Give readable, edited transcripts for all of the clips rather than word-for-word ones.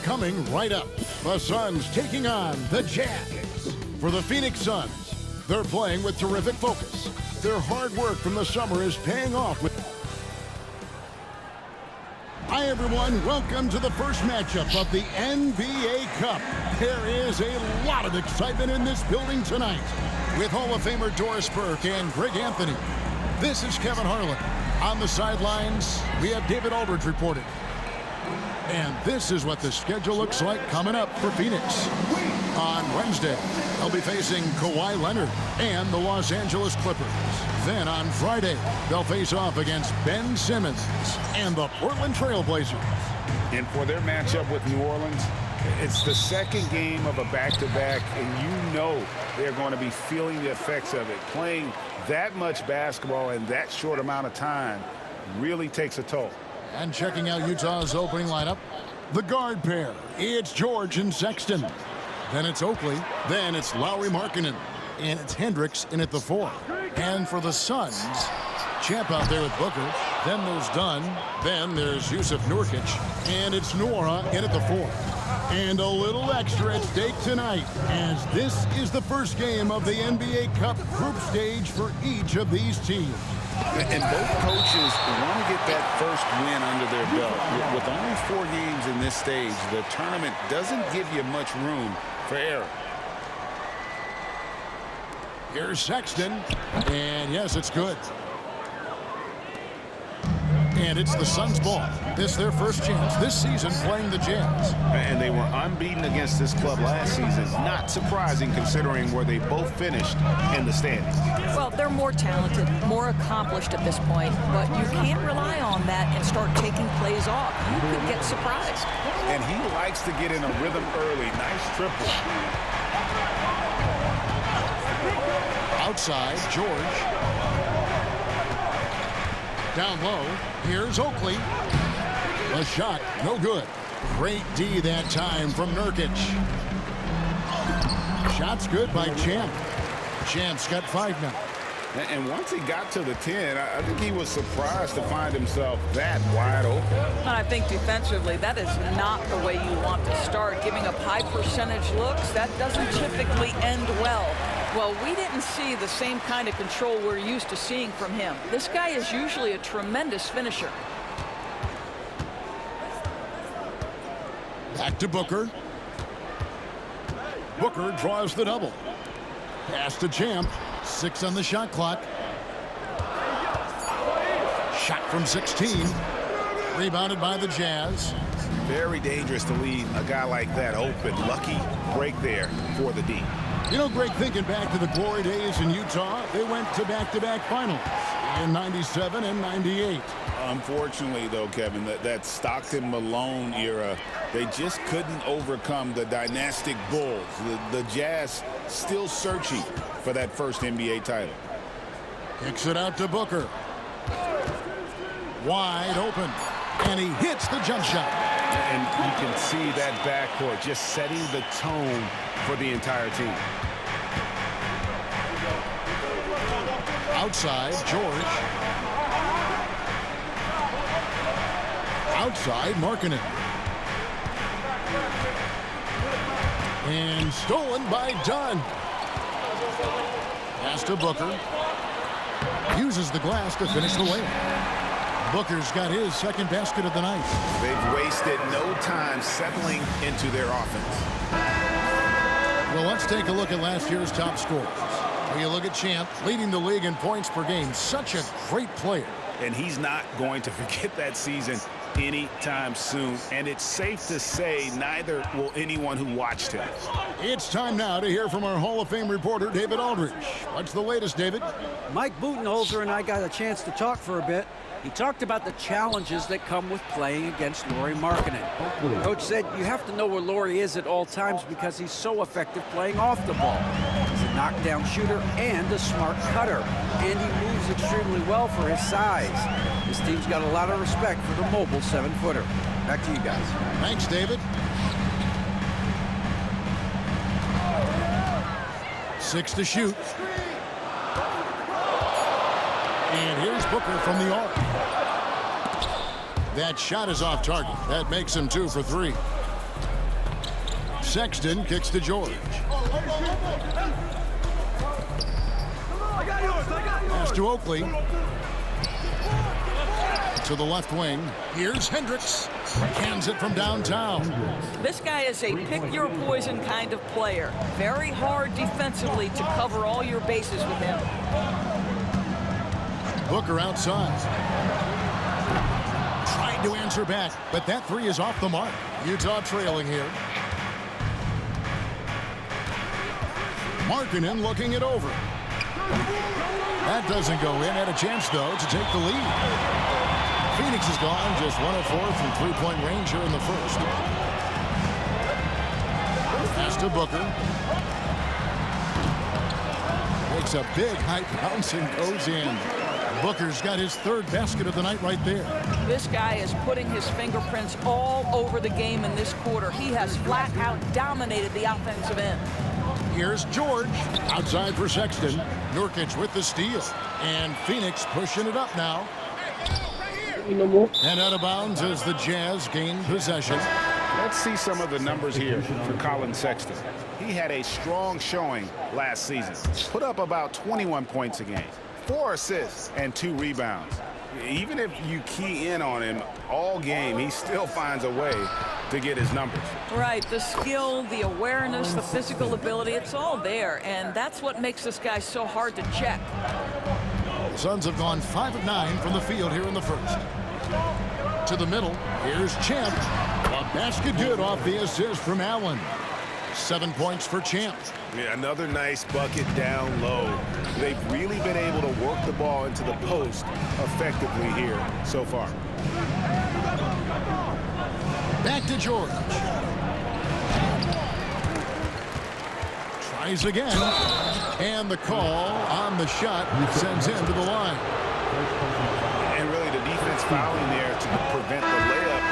Coming right up, the Suns taking on the Jazz. For the Phoenix Suns, they're playing with terrific focus. Their hard work from the summer is paying off with... Hi everyone, welcome to the first matchup of the NBA Cup. There is a lot of excitement in this building tonight with Hall of Famer Doris Burke and Greg Anthony. This is Kevin Harlan. On the sidelines, we have David Aldridge reporting. And this is what the schedule looks like coming up for Phoenix. On Wednesday, they'll be facing Kawhi Leonard and the Los Angeles Clippers. Then on Friday, they'll face off against Ben Simmons and the Portland Trail Blazers. And for their matchup with New Orleans, it's the second game of a back-to-back, and you know they're going to be feeling the effects of it. Playing that much basketball in that short amount of time really takes a toll. And checking out Utah's opening lineup, the guard pair. It's George and Sexton. Then it's Oakley. Then it's Lauri Markkanen. And it's Hendricks in at the 4. And for the Suns, Champ out there with Booker. Then there's Dunn. Then there's Yusuf Nurkic. And it's Nwora in at the 4. And a little extra at stake tonight, as this is the first game of the NBA Cup group stage for each of these teams. And both coaches want to get that first win under their belt. With only 4 games in this stage, the tournament doesn't give you much room for error. Here's Sexton, and yes, it's good. And it's the Suns' ball. This is their first chance this season playing the Jazz. And they were unbeaten against this club last season. Not surprising considering where they both finished in the standings. Well, they're more talented, more accomplished at this point, but you can't rely on that and start taking plays off. You could get surprised. And he likes to get in a rhythm early. Nice triple. Outside, George. Down low, here's Oakley. A shot, no good. Great D that time from Nurkic. Shot's good by Champ. Champ's got 5 now. And once he got to the 10, I think he was surprised to find himself that wide open. And I think defensively, that is not the way you want to start. Giving up high percentage looks, that doesn't typically end well. Well, we didn't see the same kind of control we're used to seeing from him. This guy is usually a tremendous finisher. Back to Booker. Booker draws the double. Pass to Champ. 6 on the shot clock. Shot from 16. Rebounded by the Jazz. Very dangerous to leave a guy like that open. Lucky break there for the D. You know, Greg, thinking back to the glory days in Utah, they went to back-to-back finals in 97 and 98. Unfortunately, though, Kevin, that Stockton-Malone era, they just couldn't overcome the dynastic Bulls. The Jazz still searching for that first NBA title. Kicks it out to Booker. Wide open. And he hits the jump shot. And you can see that backcourt just setting the tone for the entire team. Outside, George. Outside, Markkanen. And stolen by Dunn. Pass to Booker. Uses the glass to finish the layup. Booker's got his second basket of the night. They've wasted no time settling into their offense. Well, let's take a look at last year's top scorers. When you look at Champ, leading the league in points per game. Such a great player. And he's not going to forget that season anytime soon. And it's safe to say neither will anyone who watched him. It's time now to hear from our Hall of Fame reporter, David Aldridge. What's the latest, David? Mike Budenholzer and I got a chance to talk for a bit. He talked about the challenges that come with playing against Lauri Markkanen. Coach said you have to know where Lauri is at all times because he's so effective playing off the ball. He's a knockdown shooter and a smart cutter. And he moves extremely well for his size. This team's got a lot of respect for the mobile 7-footer. Back to you guys. Thanks, David. 6 to shoot. And here's Booker from the arc. That shot is off target. That makes him 2 for 3. Sexton kicks to George. Pass to Oakley. To the left wing. Here's Hendricks. Hands it from downtown. This guy is a pick-your-poison kind of player. Very hard defensively to cover all your bases with him. Booker outside. Trying to answer back, but that three is off the mark. Utah trailing here. Markkanen looking it over. That doesn't go in. Had a chance, though, to take the lead. Phoenix is gone, just 1 of 4 from three-point range here in the first. Pass to Booker. Makes a big high bounce and goes in. Booker's got his 3rd basket of the night right there. This guy is putting his fingerprints all over the game in this quarter. He has flat out dominated the offensive end. Here's George. Outside for Sexton. Nurkic with the steal. And Phoenix pushing it up now. And out of bounds as the Jazz gain possession. Let's see some of the numbers here for Colin Sexton. He had a strong showing last season. Put up about 21 points a game, 4 assists, and 2 rebounds. Even if you key in on him all game, he still finds a way to get his numbers. Right, the skill, the awareness, the physical ability, it's all there. And that's what makes this guy so hard to check. The Suns have gone 5 of 9 from the field here in the first. To the middle, here's Champ. A basket good off the assist from Allen. 7 points for Champ. Yeah, another nice bucket down low. They've really been able to work the ball into the post effectively here so far. Back to George. Tries again. And the call on the shot sends him to the line. And really the defense fouling there to prevent the layup.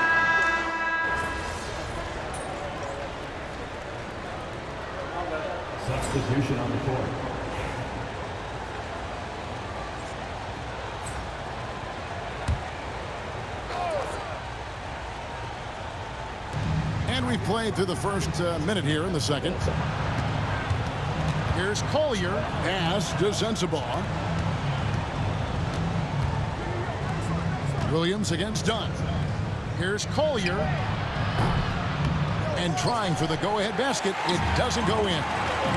Substitution on the court. And we played through the first minute here in the second. Here's Collier. Pass to Sensabaugh. Williams against Dunn. Here's Collier. And trying for the go-ahead basket. It doesn't go in.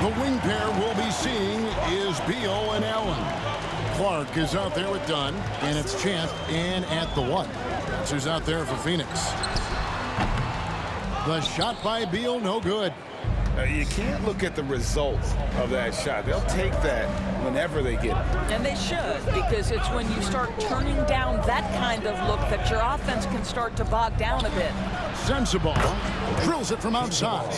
The wing pair we'll be seeing is Beal and Allen. Clark is out there with Dunn. And it's Champ in at the 1. That's who's out there for Phoenix. The shot by Beal, no good. You can't look at the result of that shot. They'll take that whenever they get it. And they should, because it's when you start turning down that kind of look that your offense can start to bog down a bit. Sensabaugh drills it from outside.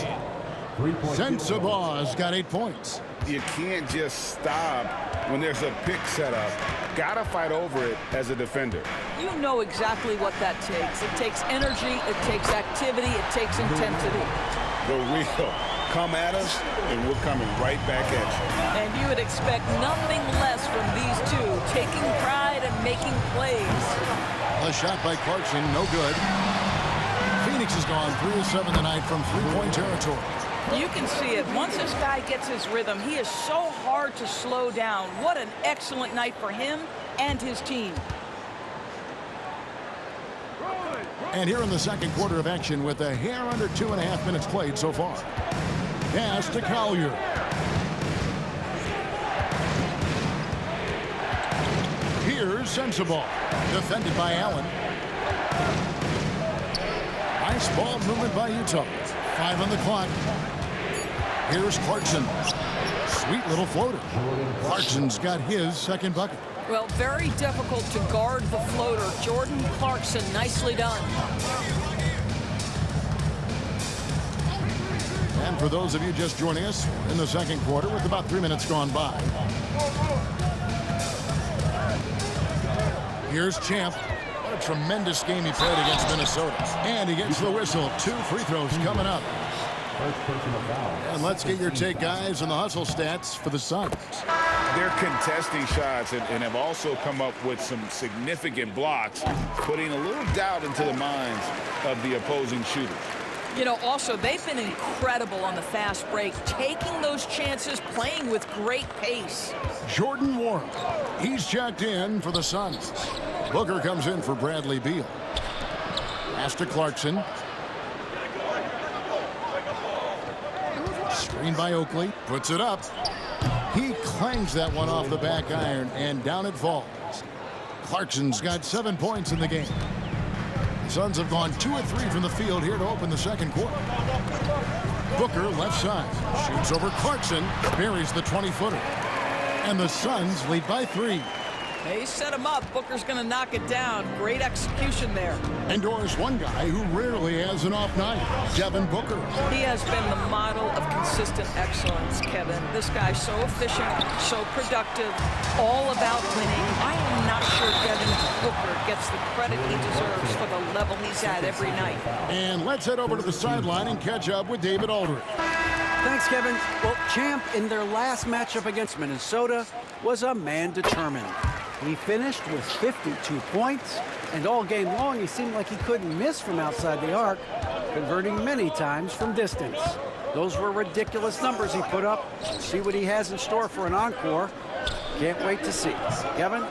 Sensabaugh's got 8 points. You can't just stop when there's a pick set up. Gotta fight over it as a defender. You know exactly what that takes. It takes energy, it takes activity, it takes intensity. The real. Come at us, and we're coming right back at you. And you would expect nothing less from these two, taking pride and making plays. A shot by Clarkson, no good. Phoenix has gone 3 of 7 tonight from three-point territory. You can see it. Once this guy gets his rhythm, he is so hard to slow down. What an excellent night for him and his team. And here in the second quarter of action with a hair under 2.5 minutes played so far. Pass to Collier. Here's Sensabaugh. Defended by Allen. Nice ball movement by Utah. 5 on the clock. Here's Clarkson. Sweet little floater. Clarkson's got his second bucket. Well, very difficult to guard the floater. Jordan Clarkson, nicely done. And for those of you just joining us in the second quarter with about 3 minutes gone by. Here's Champ. What a tremendous game he played against Minnesota. And he gets the whistle. 2 free throws coming up. And let's get your take, guys, on the hustle stats for the Suns. They're contesting shots and have also come up with some significant blocks, putting a little doubt into the minds of the opposing shooters. You know, also, they've been incredible on the fast break, taking those chances, playing with great pace. Jordan Nwora, he's checked in for the Suns. Booker comes in for Bradley Beal. Pass to Clarkson. Screen by Oakley. Puts it up. He clangs that one off the back iron, and down it falls. Clarkson's got 7 points in the game. The Suns have gone 2 of 3 from the field here to open the second quarter. Booker left side. Shoots over Clarkson. Buries the 20-footer. And the Suns lead by 3. They set him up. Booker's going to knock it down. Great execution there. And Doris, one guy who rarely has an off night, Devin Booker. He has been the model of consistent excellence, Kevin. This guy's so efficient, so productive, all about winning. I am not sure Devin Booker gets the credit he deserves for the level he's at every night. And let's head over to the sideline and catch up with David Aldridge. Thanks, Kevin. Well, Champ, in their last matchup against Minnesota, was a man determined. He finished with 52 points, and all game long he seemed like he couldn't miss from outside the arc, converting many times from distance. Those were ridiculous numbers he put up. See what he has in store for an encore. Can't wait to see. Kevin?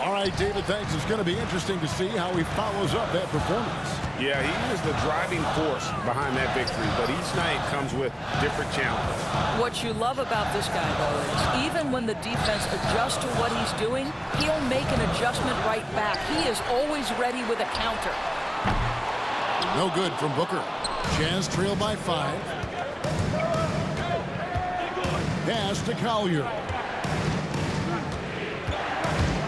All right, David, thanks. It's going to be interesting to see how he follows up that performance. Yeah, he is the driving force behind that victory, but each night comes with different challenges. What you love about this guy, though, is even when the defense adjusts to what he's doing, he'll make an adjustment right back. He is always ready with a counter. No good from Booker. Jazz trail by 5. Pass to Collier.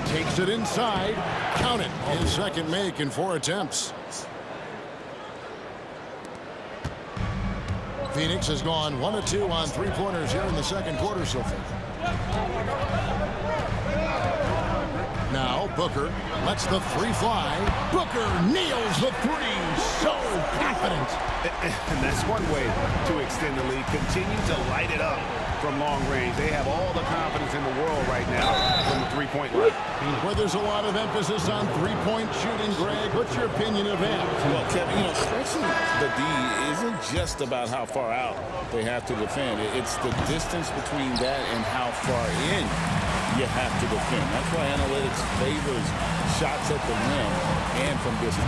Takes it inside. Count it. His second make in 4 attempts. Phoenix has gone 1 of 2 on 3-pointers here in the second quarter so far. Now Booker lets the 3 fly. Booker nails the 3. So confident. And that's one way to extend the lead. Continue to light it up from long range. They have all the confidence in the world right now from the 3-point line. Where there's a lot of emphasis on 3-point shooting, Greg, what's your opinion of that? Well, Kevin, stretching the D isn't just about how far out they have to defend. It's the distance between that and how far in you have to defend. That's why analytics favors shots at the rim and from distance.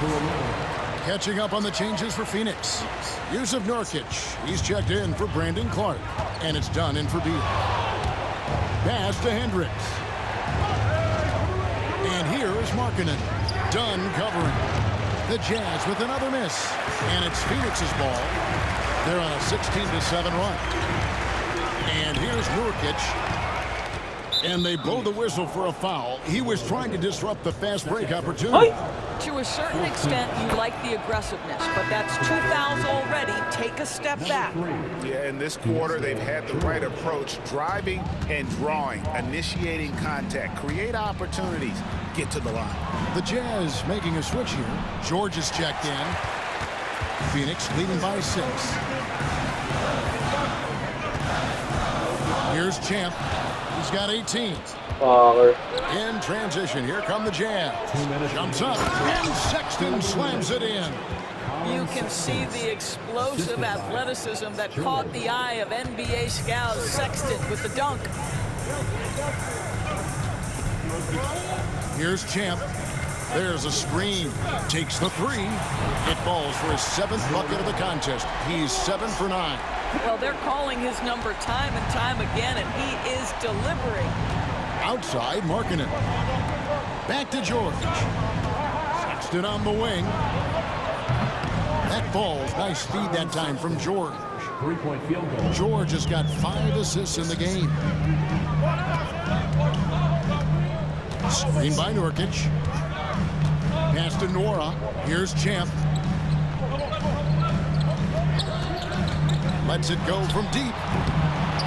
Catching up on the changes for Phoenix. Yusuf Nurkic. He's checked in for Brandon Clark. And it's done in for Beal. Pass to Hendricks. And here is Markkanen. Done covering. The Jazz with another miss. And it's Phoenix's ball. They're on a 16-7 run. And here's Nurkic. And they blow the whistle for a foul. He was trying to disrupt the fast break opportunity. To a certain extent, you like the aggressiveness, but that's 2 fouls already. Take a step back. Yeah, in this quarter, they've had the right approach, driving and drawing, initiating contact, create opportunities, get to the line. The Jazz making a switch here. George is checked in. Phoenix leading by 6. Here's Champ. He's got 18. In transition, here come the Jazz. Jumps up, and Sexton slams it in. You can see the explosive athleticism that caught the eye of NBA scout Sexton with the dunk. Here's Champ. There's a screen. Takes the 3. It falls for his 7th bucket of the contest. He's 7 for 9. Well, they're calling his number time and time again, and he is delivering. Outside, Markkanen. Back to George. Sexton on the wing. That falls. Nice feed that time from George. 3-point field goal. George has got 5 assists in the game. Screen by Nurkic. Pass to Nwora. Here's Champ. Lets it go from deep.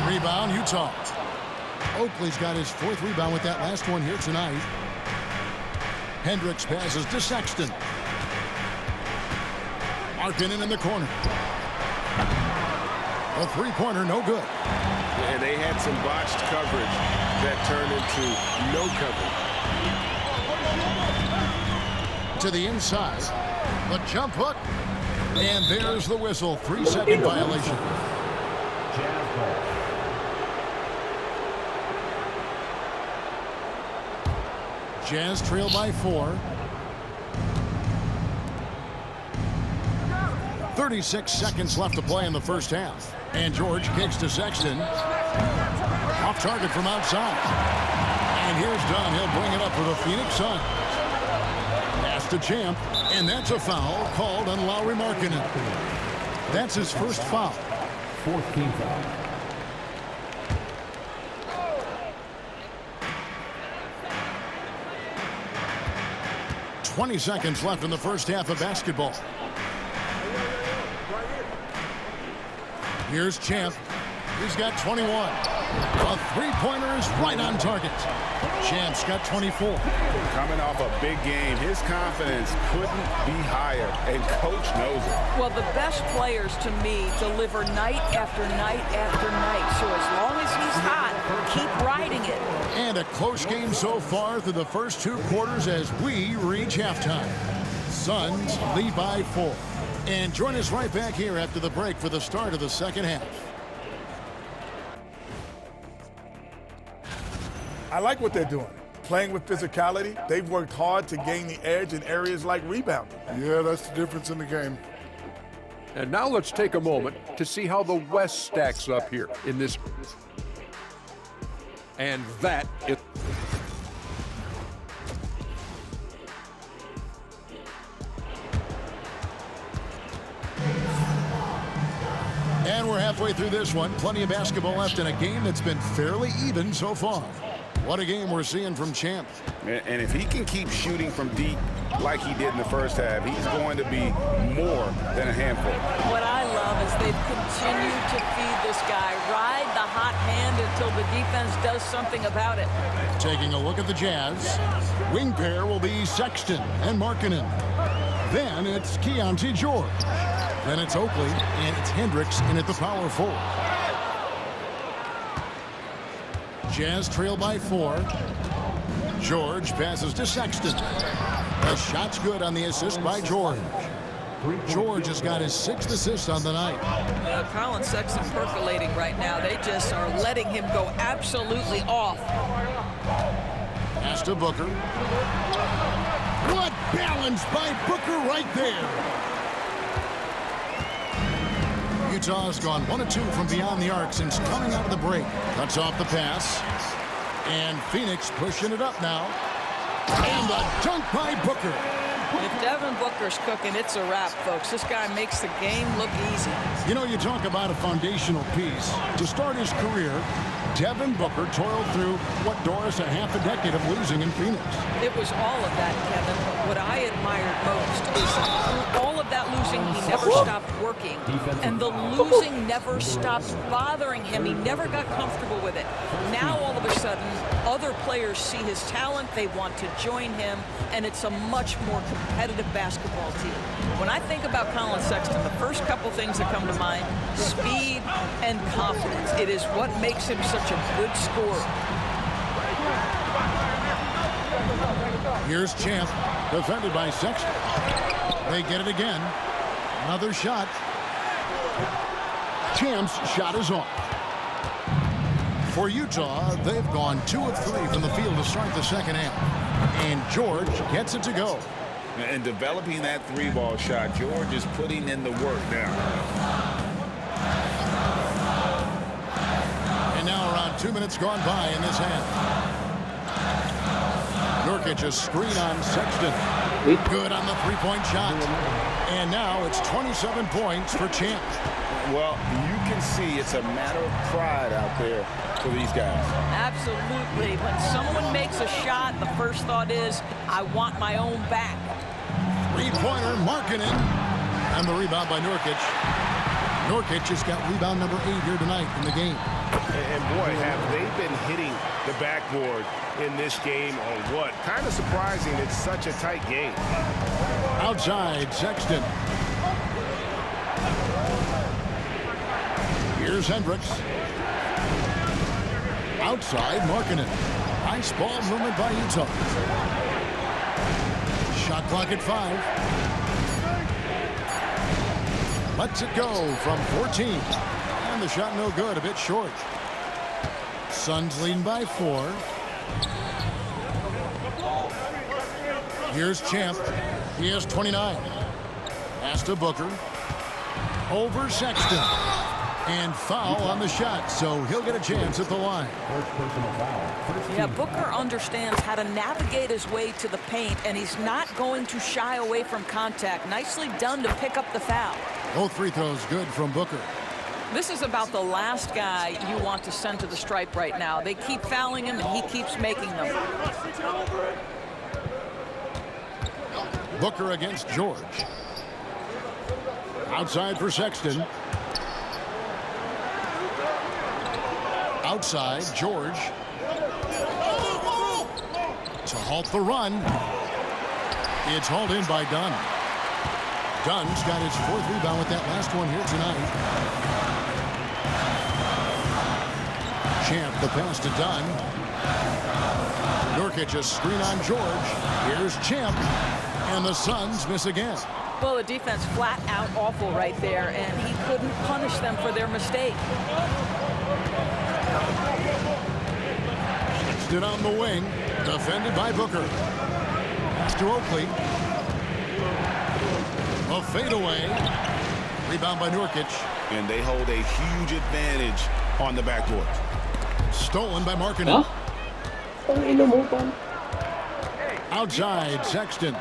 Rebound, Utah. Oakley's got his 4th rebound with that last one here tonight. Hendricks passes to Sexton. Markkanen in the corner. The three-pointer, no good. And they had some botched coverage that turned into no coverage. To the inside. The jump hook. And there's the whistle. 3-second violation. Jazz trail by 4. 36 seconds left to play in the first half. And George kicks to Sexton. Off target from outside. And here's Dunn. He'll bring it up for the Phoenix Suns. Pass to Champ. And that's a foul called on Lauri Markkanen. That's his first foul. 4th team foul. 20 seconds left in the first half of basketball. Here's Champ. He's got 21. A three-pointer is right on target. Champ's got 24. Coming off a big game, his confidence couldn't be higher, and coach knows it. Well, the best players, to me, deliver night after night after night. So as long as he's hot, keep riding it. And a close game so far through the first 2 quarters as we reach halftime. Suns lead by 4. And join us right back here after the break for the start of the second half. I like what they're doing. Playing with physicality, they've worked hard to gain the edge in areas like rebounding. Yeah, that's the difference in the game. And now let's take a moment to see how the West stacks up here in this. And that is... And we're halfway through this one. Plenty of basketball left in a game that's been fairly even so far. What a game we're seeing from Champ. And if he can keep shooting from deep like he did in the first half, he's going to be more than a handful. What I love is they've continued to feed this guy, ride the hot hand until the defense does something about it. Taking a look at the Jazz. Wing pair will be Sexton and Markkanen. Then it's Keontae George. Then it's Oakley, and it's Hendricks in at the power forward. Jazz trail by 4. George passes to Sexton. The shot's good on the assist by George. George has got his 6th assist on the night. Colin Sexton percolating right now. They just are letting him go absolutely off. Pass to Booker. What balance by Booker right there. Utah's gone 1 of 2 from beyond the arc since coming out of the break. Cuts off the pass. And Phoenix pushing it up now. And the dunk by Booker. If Devin Booker's cooking, it's a wrap, folks. This guy makes the game look easy. You know, you talk about a foundational piece. To start his career, Devin Booker toiled through what, Doris, a half a decade of losing in Phoenix. It was all of that, Kevin. What I admired most is through all of that losing, he never stopped working. And the losing never stopped bothering him. He never got comfortable with it. Now, all of a sudden, other players see his talent. They want to join him. And it's a much more competitive basketball team. When I think about Colin Sexton, the first couple things that come to mind, speed and confidence. It is what makes him such a good scorer. Here's Champ, defended by Sexton. They get it again. Another shot. Champ's shot is off. For Utah, they've gone 2 of 3 from the field to start the second half. And George gets it to go. And developing that 3-ball shot, George is putting in the work now. And now around 2 minutes gone by in this half. Nurkic a screen on Sexton. Good on the 3-point shot. And now it's 27 points for Champ. Well, you can see it's a matter of pride out there for these guys. Absolutely. When someone makes a shot, the first thought is, I want my own back. 3-pointer, Markkanen. And the rebound by Nurkic. Nurkic has got rebound number 8 here tonight in the game. And boy, have they been hitting the backboard in this game or what? Kind of surprising it's such a tight game. Outside, Sexton. Here's Hendricks. Outside, Markkanen. Nice ball movement by Utah. Shot clock at 5. Lets it go from 14. And the shot no good, a bit short. Suns leading by 4. Here's Champ. He has 29. Pass to Booker. Over Sexton. And foul on the shot, so he'll get a chance at the line. Yeah, Booker understands how to navigate his way to the paint, and he's not going to shy away from contact. Nicely done to pick up the foul. Both free throws good from Booker. This is about the last guy you want to send to the stripe right now. They keep fouling him, and he keeps making them. Booker against George. Outside for Sexton. Outside, George. To halt the run. It's hauled in by Dunn. Dunn's got his 4th rebound with that last one here tonight. Champ, the pass to Dunn. Nurkic a screen on George. Here's Champ. And the Suns miss again. Well, the defense flat out awful right there, and he couldn't punish them for their mistake. Stood on the wing, defended by Booker. Pass to Oakley. A fadeaway. Rebound by Nurkic. And they hold a huge advantage on the backboard. Stolen by Markkanen. Huh? Outside, Sexton.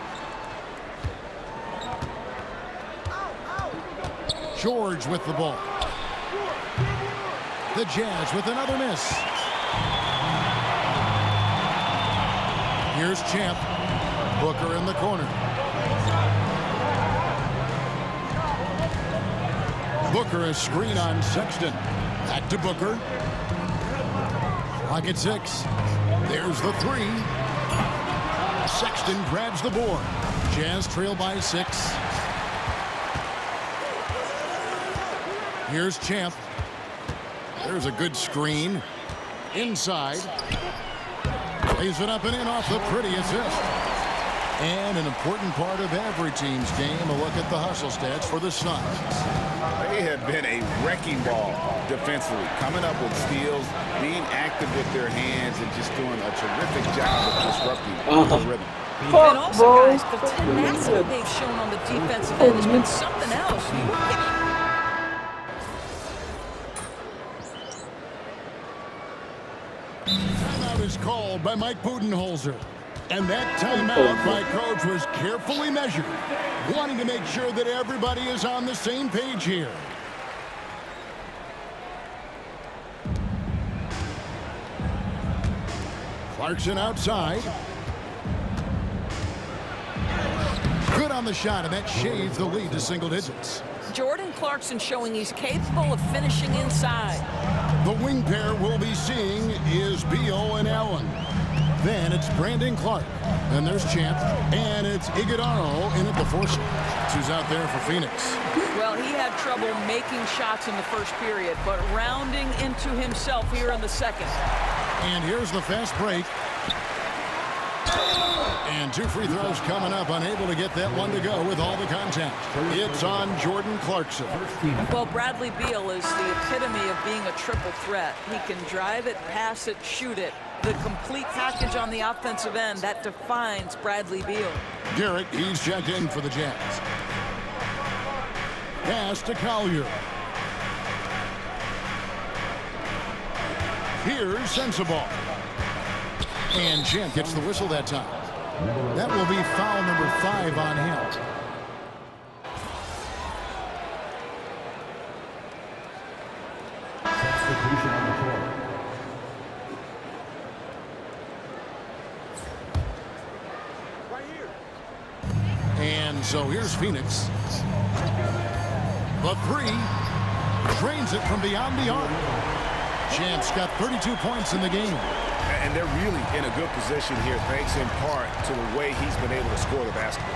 George with the ball. The Jazz with another miss. Here's Champ. Booker in the corner. Booker a screen on Sexton. Back to Booker. Clock at 6. There's the 3. Sexton grabs the board. Jazz trail by 6. Here's Champ. There's a good screen. Inside. Lays it up and in off the pretty assist. And an important part of every team's game, a look at the hustle stats for the Suns. They have been a wrecking ball defensively, coming up with steals, being active with their hands, and just doing a terrific job of disrupting the rhythm. And also, guys, the tenacity they've shown on the defensive end has been something else. Timeout is called by Mike Budenholzer. And that timeout by Coach was carefully measured, wanting to make sure that everybody is on the same page here. Clarkson outside. Good on the shot, and that shaves the lead to single digits. Jordan Clarkson showing he's capable of finishing inside. The wing pair we'll be seeing is Beal and Allen. Then it's Brandon Clark. And there's Champ. And it's Iguodala in at the force. Who's out there for Phoenix. Well, he had trouble making shots in the first period, but rounding into himself here in the second. And here's the fast break. And 2 free throws coming up, unable to get that one to go with all the contact. It's on Jordan Clarkson. Well, Bradley Beal is the epitome of being a triple threat. He can drive it, pass it, shoot it. The complete package on the offensive end, that defines Bradley Beal. Garrett, he's checked in for the Jazz. Pass to Collier. Here's Sensabaugh. And Champ gets the whistle that time. That will be foul number 5 on him. Substitution on the floor. And so here's Phoenix. The 3. Drains it from beyond the arc. Champ's got 32 points in the game. And they're really in a good position here, thanks in part to the way he's been able to score the basketball.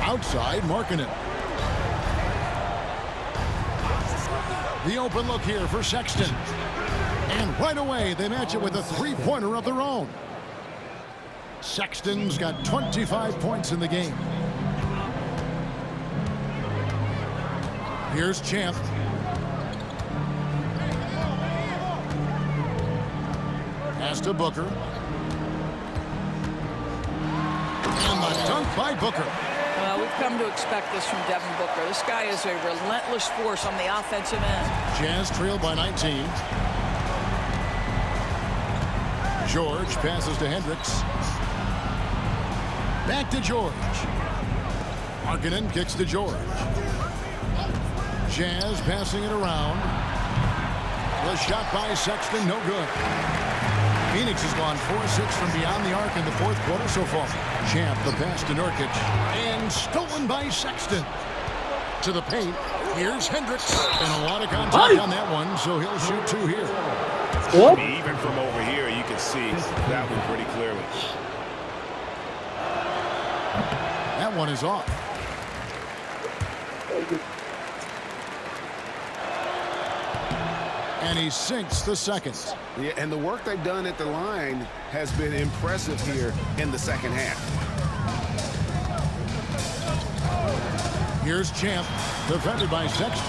Outside, Markkanen. The open look here for Sexton. And right away, they match it with a three-pointer of their own. Sexton's got 25 points in the game. Here's Champ. Pass to Booker. And the dunk by Booker. Well, we've come to expect this from Devin Booker. This guy is a relentless force on the offensive end. Jazz trail by 19. George passes to Hendricks. Back to George. Markkanen kicks to George. Jazz passing it around. The shot by Sexton, no good. Phoenix has gone 4-6 from beyond the arc in the fourth quarter so far. Champ, the pass to Nurkic. And stolen by Sexton. To the paint. Here's Hendricks. And a lot of contact on that one, so he'll shoot two here. What? Even from over here, you can see that one pretty clearly. That one is off. And he sinks the second. Yeah, and the work they've done at the line has been impressive here in the second half. Here's Champ, defended by Sexton.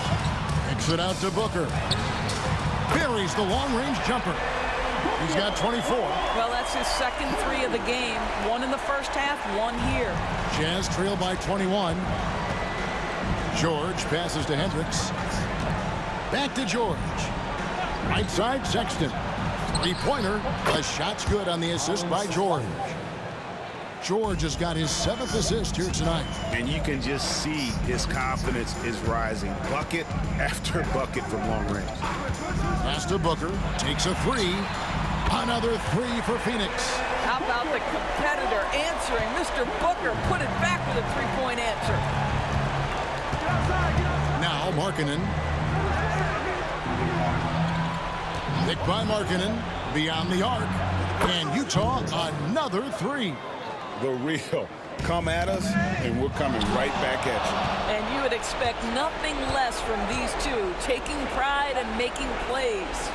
Kicks it out to Booker. Buries the long-range jumper. He's got 24. Well, that's his second three of the game. One in the first half, one here. Jazz trail by 21. George passes to Hendricks. Back to George. Right side, Sexton. Three-pointer. The shot's good on the assist by George. George has got his 7th assist here tonight. And you can just see his confidence is rising. Bucket after bucket from long range. Pass to Booker. Takes a three. Another three for Phoenix. How about the competitor answering? Mr. Booker put it back with a three-point answer. Now Markkanen. Picked by Markkanen. Beyond the arc. And Utah, another three. The real. Come at us, and we're coming right back at you. And you would expect nothing less from these two, taking pride and making plays.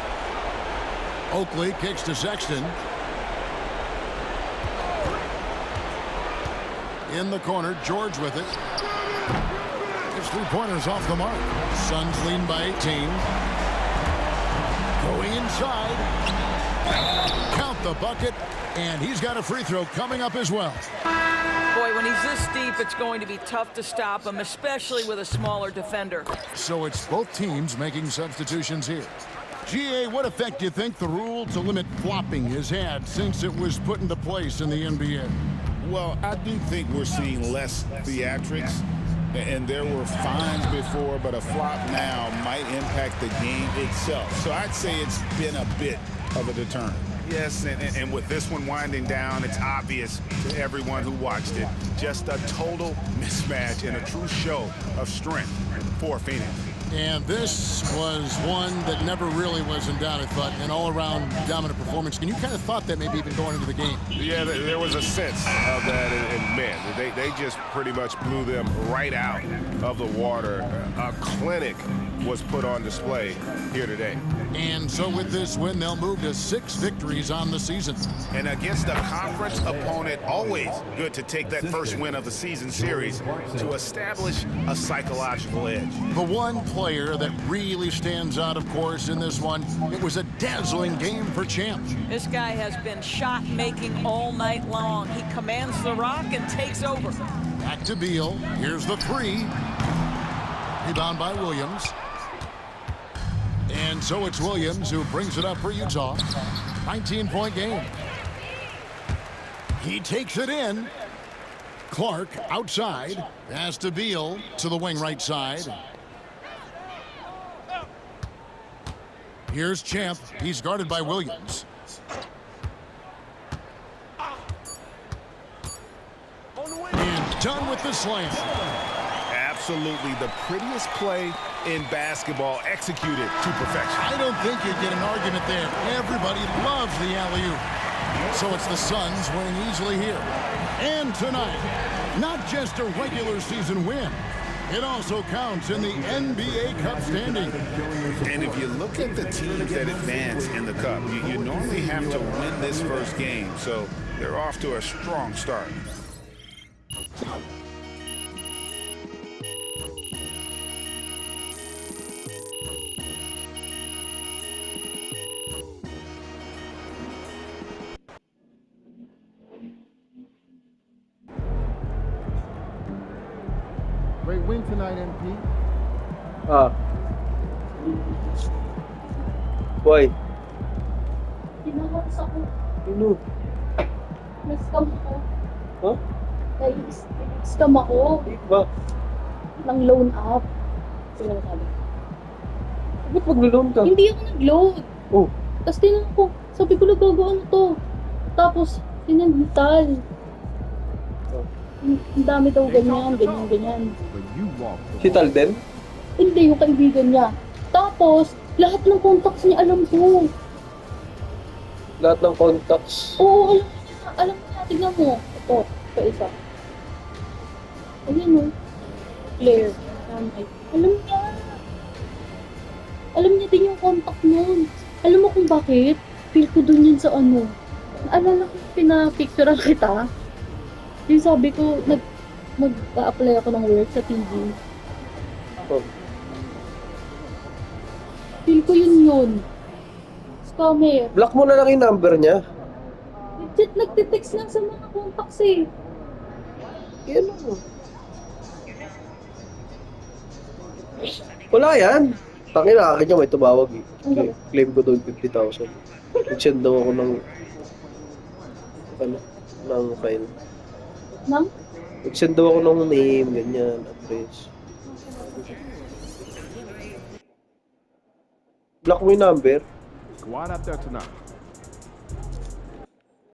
Oakley kicks to Sexton. In the corner, George with it. His three-pointer's off the mark. Suns lead by 18. Going inside. Count the bucket. And he's got a free throw coming up as well. Boy, when he's this deep, it's going to be tough to stop him, especially with a smaller defender. So it's both teams making substitutions here. GA, what effect do you think the rule to limit flopping has had since it was put into place in the NBA? Well, I do think we're seeing less theatrics. And there were fines before, but a flop now might impact the game itself. So I'd say it's been a bit of a deterrent. Yes, and with this one winding down, it's obvious to everyone who watched it. Just a total mismatch and a true show of strength for Phoenix. And this was one that never really was in doubt, I thought, an all-around dominant performance. And you kind of thought that maybe even going into the game. Yeah, there was a sense of that, and man, they just pretty much blew them right out of the water. A clinic was put on display here today. And so with this win, they'll move to 6 victories on the season. And against a conference opponent, always good to take that first win of the season series to establish a psychological edge. The one player that really stands out, of course, in this one, it was a dazzling game for Champ. This guy has been shot-making all night long. He commands the rock and takes over. Back to Beal. Here's the three. Rebound by Williams. And so it's Williams who brings it up for Utah. 19-point game. He takes it in. Clark outside. Pass to Beal to the wing right side. Here's Champ. He's guarded by Williams. And done with the slam. Absolutely the prettiest play in basketball, executed to perfection. I don't think you'd get an argument there. Everybody loves the alley-oop. So it's the Suns winning easily here. And tonight, not just a regular season win, It also counts in the NBA Cup standing. And if you look at the teams that advance in the Cup, you normally have to win this first game. So they're off to a strong start. Great win tonight, MP. Ah. Why? Tinawas ako. Sino? Na-scam ako. Ha? Scam ako Ba? ng loan app. Sino sabi? Ba't mag-loan ka? Hindi ako nag-load. Oh. Tapos tinanong ko, sabi ko nagagawa na to. Tapos, tinantal. Ang dami daw ganyan, ganyan. Si Talden? Hindi, yung kaibigan niya. Tapos, lahat ng contacts niya alam ko. Lahat ng contacts. Oo, alam niya. Tignan mo. Ito, pa isa. Ayan o. Claire. Alam niya. Alam niya din yung contact nun. Alam mo kung bakit? Feel ko dun yun sa ano. Naalala ko pinapicturean kita. Yung sabi ko, mag-a-apply ako ng work sa TV. Oh. Feel ko yun. Scammer. Block mo na lang yung number niya. Legit, nagtitext lang sa mga contacts eh. Yan o. Wala yan. Tangin na akin niya may tumawag eh. Claim ko doon 50,000. Nag-send daw ako ng file. Nang? Nag-send daw ako ng name, ganyan, address. Block mo yung number. Squad up there tonight.